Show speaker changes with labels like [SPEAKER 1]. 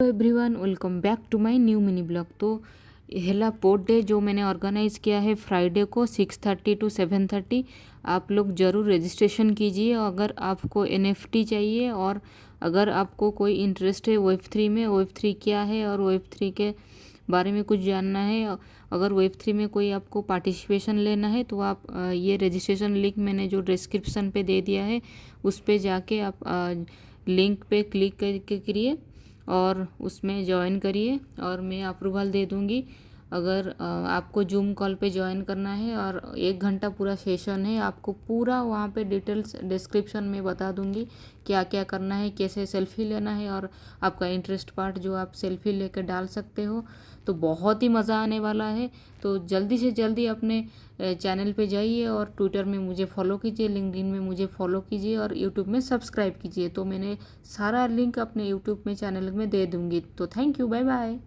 [SPEAKER 1] Everyone, welcome back to my new mini blog. तो हेला port day जो मैंने ऑर्गेनाइज़ किया है फ्राइडे को 6:30 टू 7:30। आप लोग ज़रूर रजिस्ट्रेशन कीजिए अगर आपको NFT चाहिए, और अगर आपको कोई इंटरेस्ट है Web3 में, Web3 क्या है और Web3 के बारे में कुछ जानना है। अगर Web3 में कोई आपको पार्टिसिपेशन लेना है तो आप ये रजिस्ट्रेशन लिंक मैंने जो डिस्क्रिप्शन पे दे दिया है उस पे जाके आप लिंक पे क्लिक करके करिए और उसमें ज्वाइन करिए और मैं अप्रूवल दे दूँगी। अगर आपको जूम कॉल पे ज्वाइन करना है और 1 घंटा पूरा सेशन है, आपको पूरा वहाँ पे डिटेल्स डिस्क्रिप्शन में बता दूँगी क्या क्या करना है, कैसे सेल्फ़ी लेना है और आपका इंटरेस्ट पार्ट जो आप सेल्फ़ी लेकर डाल सकते हो। तो बहुत ही मज़ा आने वाला है। तो जल्दी से जल्दी अपने चैनल पे जाइए और ट्विटर में मुझे फॉलो कीजिए, लिंक्डइन में मुझे फॉलो कीजिए और यूट्यूब में सब्सक्राइब कीजिए। तो मैंने सारा लिंक अपने यूट्यूब में चैनल में दे दूँगी। तो थैंक यू, बाय बाय।